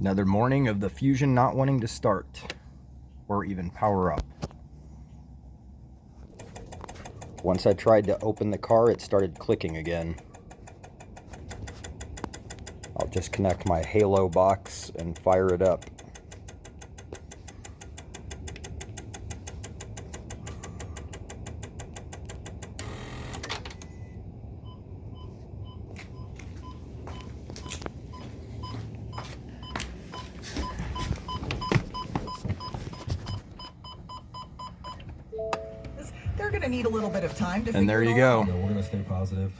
Another morning of the Fusion not wanting to start or even power up. Once I tried to open the car, it started clicking again. I'll just connect my Halo box and fire it up. They're going to need a little bit of time to And there you go. We're going to stay positive.